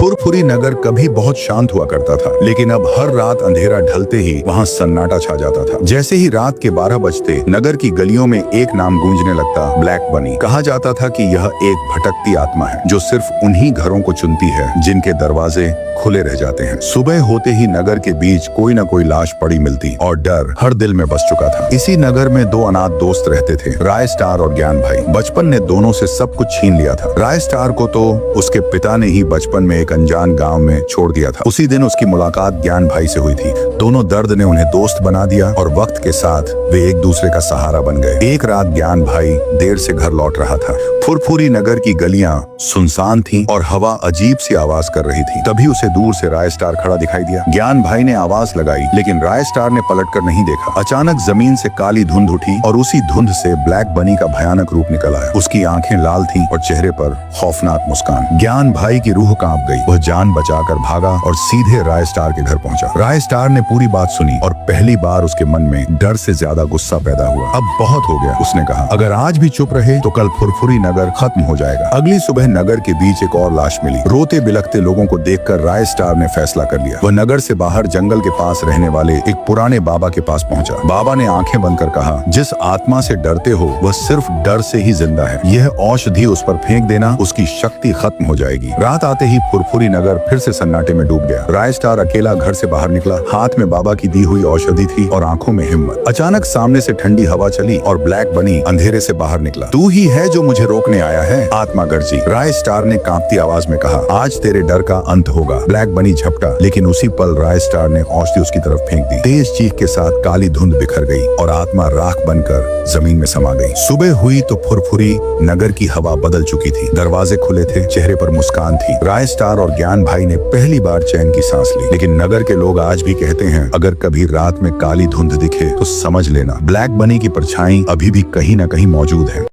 फुरफुरी नगर कभी बहुत शांत हुआ करता था, लेकिन अब हर रात अंधेरा ढलते ही वहाँ सन्नाटा छा जाता था। जैसे ही रात के 12 बजते नगर की गलियों में एक नाम गूंजने लगता, ब्लैक बनी। कहा जाता था कि यह एक भटकती आत्मा है जो सिर्फ उन्हीं घरों को चुनती है जिनके दरवाजे खुले रह जाते हैं। सुबह होते ही नगर के बीच कोई न कोई लाश पड़ी मिलती और डर हर दिल में बस चुका था। इसी नगर में दो अनाथ दोस्त रहते थे, राय स्टार और ज्ञान भाई। बचपन ने दोनों से सब कुछ छीन लिया था। राय स्टार को तो उसके पिता ने ही बचपन में एक अनजान गांव में छोड़ दिया था। उसी दिन उसकी मुलाकात ज्ञान भाई से हुई थी। दोनों दर्द ने उन्हें दोस्त बना दिया और वक्त के साथ वे एक दूसरे का सहारा बन गए। एक रात ज्ञान भाई देर से घर लौट रहा था। फुरफुरी नगर की गलियां सुनसान थीं और हवा अजीब सी आवाज कर रही थी। तभी उसे दूर से राय स्टार खड़ा दिखाई दिया। ज्ञान भाई ने आवाज लगाई, लेकिन राय स्टार ने पलटकर नहीं देखा। अचानक जमीन से काली धुंध उठी और उसी धुंध से ब्लैक बनी का भयानक रूप निकल आया। उसकी आंखें लाल थीं और चेहरे पर खौफनाक मुस्कान। ज्ञान भाई की रूह कांप गई। वह जान बचाकर भागा और सीधे राय स्टार के घर पहुंचा। राय स्टार ने पूरी बात सुनी और पहली बार उसके मन में डर से ज्यादा गुस्सा पैदा हुआ। अब बहुत हो गया, उसने कहा। अगर आज भी चुप रहे तो कल फुरफुरी नगर खत्म हो जाएगा। अगली सुबह नगर के बीच एक और लाश मिली। रोते बिलखते लोगों को देखकर राय स्टार ने फैसला कर लिया। वह नगर से बाहर जंगल के पास रहने वाले एक पुराने बाबा के पास पहुंचा। बाबा ने आंखें बंद कर कहा, जिस आत्मा से डरते हो वह सिर्फ डर से ही जिंदा है। यह औषधि उस पर फेंक देना, उसकी शक्ति खत्म हो जाएगी। रात आते ही फुरफुरी नगर फिर से सन्नाटे में डूब गया। राय स्टार अकेला घर से बाहर निकला। हाथ में बाबा की दी हुई औषधि थी और आंखों में हिम्मत। अचानक सामने से ठंडी हवा चली और ब्लैक बनी अंधेरे से बाहर निकला। तू ही है जो मुझे रोकने आया है, आत्मा गर्जी। राय स्टार ने कांपती आवाज में कहा, आज तेरे डर का अंत होगा। ब्लैक बनी झपटा, लेकिन उसी पल राय स्टार ने औषधि उसकी तरफ फेंक दी। तेज चीख के साथ काली धुंध बिखर गई और आत्मा राख बनकर जमीन में समा गई। सुबह हुई तो फुरफुरी नगर की हवा बदल चुकी थी। दरवाजे खुले थे, चेहरे पर मुस्कान थी। राय स्टार और ज्ञान भाई ने पहली बार चैन की सांस ली। लेकिन नगर के लोग आज भी कहते हैं, अगर कभी रात में काली धुंध दिखे तो समझ लेना ब्लैक बनी की परछाई अभी भी कहीं न कहीं मौजूद है।